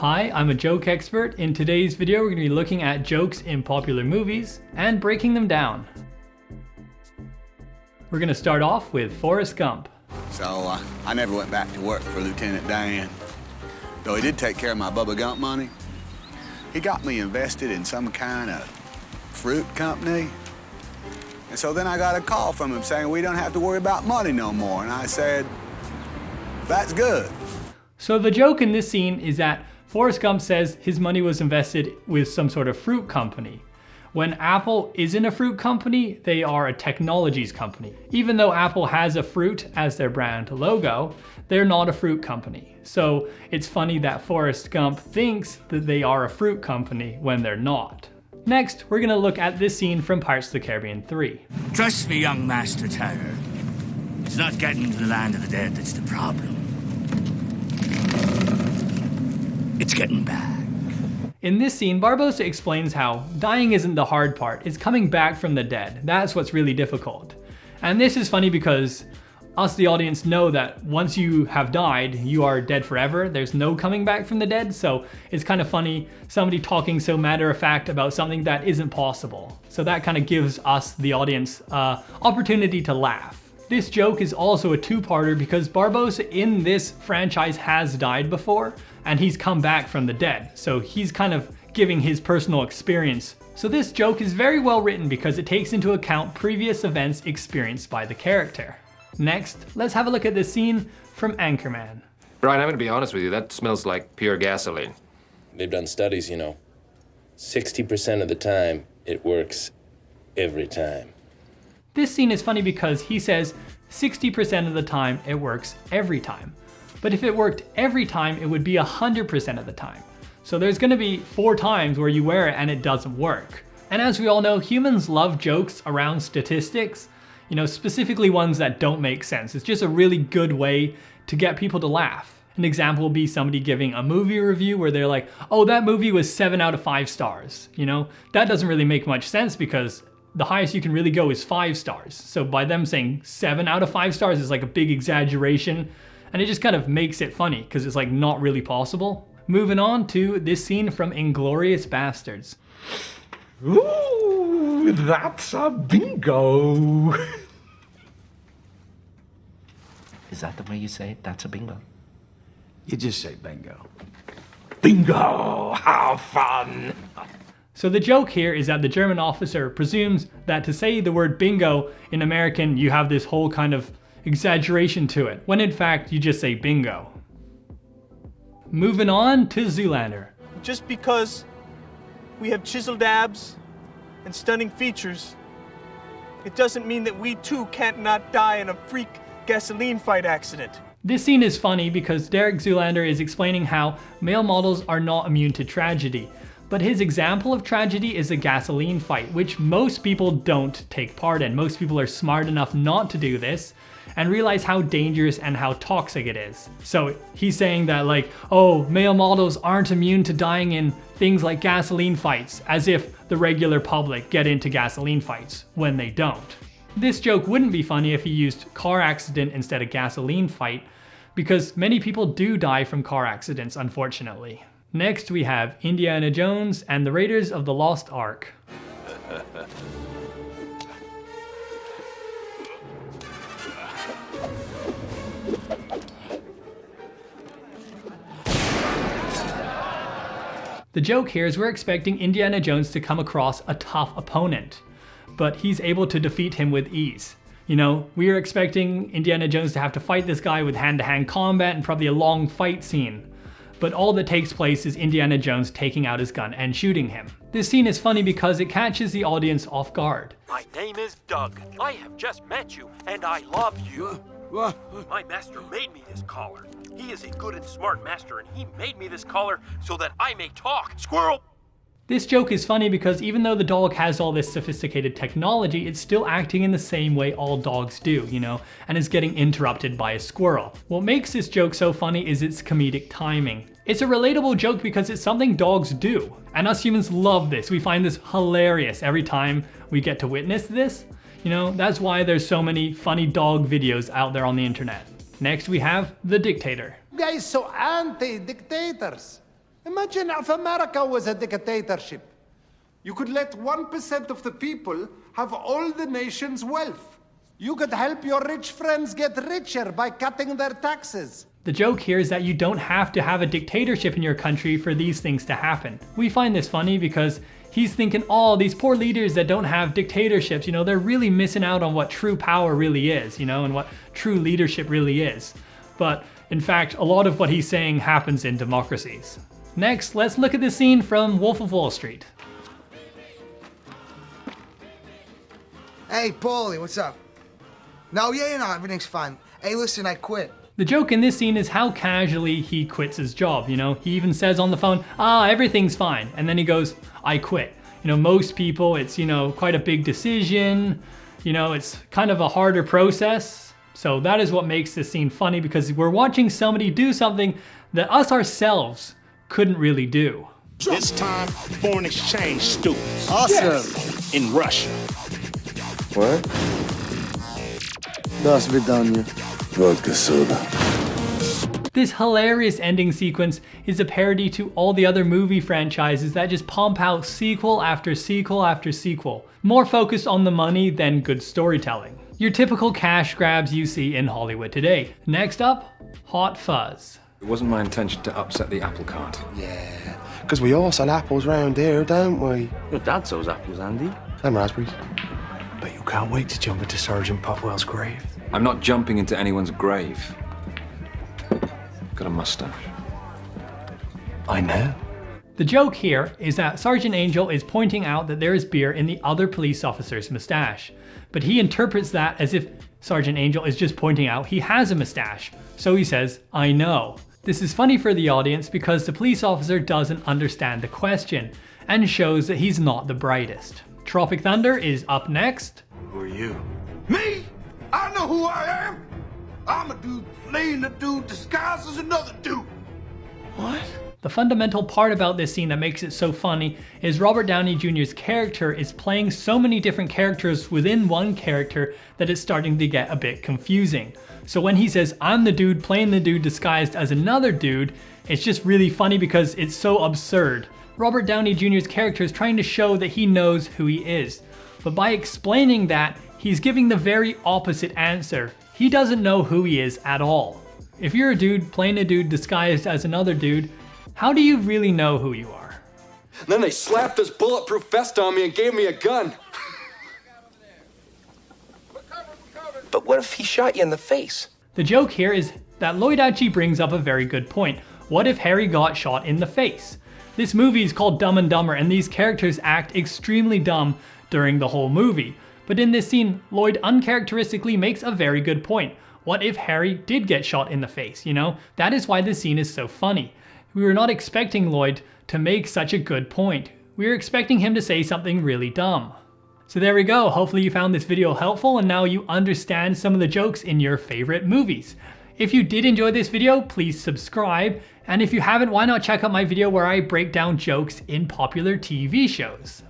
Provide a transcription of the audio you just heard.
Hi, I'm a joke expert. In today's video, we're going to be looking at jokes in popular movies and breaking them down. We're going to start off with Forrest Gump. So I never went back to work for Lieutenant Dan. Though he did take care of my Bubba Gump money. He got me invested in some kind of fruit company. And so then I got a call from him saying we don't have to worry about money no more. And I said, that's good. So the joke in this scene is that Forrest Gump says his money was invested with some sort of fruit company. When Apple isn't a fruit company, they are a technologies company. Even though Apple has a fruit as their brand logo, they're not a fruit company. So it's funny that Forrest Gump thinks that they are a fruit company when they're not. Next, we're gonna look at this scene from Pirates of the Caribbean 3. Trust me, young Master Tyler. It's not getting to the land of the dead that's the problem. It's getting back. In this scene, Barbossa explains how dying isn't the hard part, it's coming back from the dead. That's what's really difficult. And this is funny because us, the audience, know that once you have died, you are dead forever. There's no coming back from the dead, so it's kind of funny somebody talking so matter-of-fact about something that isn't possible. So that kind of gives us, the audience, opportunity to laugh. This joke is also a two-parter because Barbossa in this franchise has died before, and he's come back from the dead. So he's kind of giving his personal experience. So this joke is very well written because it takes into account previous events experienced by the character. Next, let's have a look at this scene from Anchorman. Brian, I'm gonna be honest with you, that smells like pure gasoline. They've done studies, 60% of the time, it works every time. This scene is funny because he says 60% of the time it works every time. But if it worked every time, it would be 100% of the time. So there's gonna be 4 times where you wear it and it doesn't work. And as we all know, humans love jokes around statistics, specifically ones that don't make sense. It's just a really good way to get people to laugh. An example will be somebody giving a movie review where they're like, oh, that movie was 7 out of 5 stars. That doesn't really make much sense because the highest you can really go is 5 stars. So by them saying 7 out of 5 stars is like a big exaggeration, and it just kind of makes it funny because it's like not really possible. Moving on to this scene from Inglourious Basterds. Ooh, that's a bingo. Is that the way you say it? That's a bingo. You just say bingo. Bingo! How fun! So the joke here is that the German officer presumes that to say the word bingo in American, you have this whole kind of exaggeration to it, when in fact you just say bingo. Moving on to Zoolander. Just because we have chiseled abs and stunning features, it doesn't mean that we too can't not die in a freak gasoline fight accident. This scene is funny because Derek Zoolander is explaining how male models are not immune to tragedy. But his example of tragedy is a gasoline fight, which most people don't take part in. Most people are smart enough not to do this and realize how dangerous and how toxic it is. So he's saying that male models aren't immune to dying in things like gasoline fights, as if the regular public get into gasoline fights when they don't. This joke wouldn't be funny if he used car accident instead of gasoline fight, because many people do die from car accidents, unfortunately. Next, we have Indiana Jones and the Raiders of the Lost Ark. The joke here is we're expecting Indiana Jones to come across a tough opponent, but he's able to defeat him with ease. We are expecting Indiana Jones to have to fight this guy with hand-to-hand combat and probably a long fight scene. But all that takes place is Indiana Jones taking out his gun and shooting him. This scene is funny because it catches the audience off guard. My name is Doug. I have just met you, and I love you. My master made me this collar. He is a good and smart master, and he made me this collar so that I may talk. Squirrel! This joke is funny because even though the dog has all this sophisticated technology, it's still acting in the same way all dogs do, and is getting interrupted by a squirrel. What makes this joke so funny is its comedic timing. It's a relatable joke because it's something dogs do, and us humans love this. We find this hilarious every time we get to witness this. That's why there's so many funny dog videos out there on the internet. Next we have the Dictator. You guys so anti-dictators. Imagine if America was a dictatorship. You could let 1% of the people have all the nation's wealth. You could help your rich friends get richer by cutting their taxes. The joke here is that you don't have to have a dictatorship in your country for these things to happen. We find this funny because he's thinking, oh, these poor leaders that don't have dictatorships, you know, they're really missing out on what true power really is, you know, and what true leadership really is. But in fact, a lot of what he's saying happens in democracies. Next, let's look at the scene from Wolf of Wall Street. Hey, Paulie, what's up? No, everything's fine. Hey, listen, I quit. The joke in this scene is how casually he quits his job, you know? He even says on the phone, everything's fine. And then he goes, I quit. You know, most people, it's, you know, quite a big decision. You know, it's kind of a harder process. So that is what makes this scene funny, because we're watching somebody do something that us ourselves couldn't really do. This time, foreign exchange students. Awesome. Yes. In Russia. What? До свидания. Vodka soda. This hilarious ending sequence is a parody to all the other movie franchises that just pump out sequel after sequel after sequel, more focused on the money than good storytelling. Your typical cash grabs you see in Hollywood today. Next up, Hot Fuzz. It wasn't my intention to upset the apple cart. Yeah, because we all sell apples round here, don't we? Your dad sells apples, Andy. And raspberries. But you can't wait to jump into Sergeant Popwell's grave. I'm not jumping into anyone's grave. Got a mustache. I know. The joke here is that Sergeant Angel is pointing out that there is beer in the other police officer's mustache, but he interprets that as if Sergeant Angel is just pointing out he has a mustache, so he says, I know. This is funny for the audience because the police officer doesn't understand the question, and shows that he's not the brightest. Tropic Thunder is up next. Who are you? Me? I know who I am. I'm a dude playing a dude disguised as another dude. What? The fundamental part about this scene that makes it so funny is Robert Downey Jr.'s character is playing so many different characters within one character that it's starting to get a bit confusing. So when he says, I'm the dude playing the dude disguised as another dude, it's just really funny because it's so absurd. Robert Downey Jr.'s character is trying to show that he knows who he is. But by explaining that, he's giving the very opposite answer. He doesn't know who he is at all. If you're a dude playing a dude disguised as another dude, how do you really know who you are? Then they slapped this bulletproof vest on me and gave me a gun. But what if he shot you in the face? The joke here is that Lloyd actually brings up a very good point. What if Harry got shot in the face? This movie is called Dumb and Dumber, and these characters act extremely dumb during the whole movie. But in this scene, Lloyd uncharacteristically makes a very good point. What if Harry did get shot in the face, you know? That is why this scene is so funny. We were not expecting Lloyd to make such a good point. We were expecting him to say something really dumb. So there we go. Hopefully you found this video helpful and now you understand some of the jokes in your favorite movies. If you did enjoy this video, please subscribe. And if you haven't, why not check out my video where I break down jokes in popular TV shows.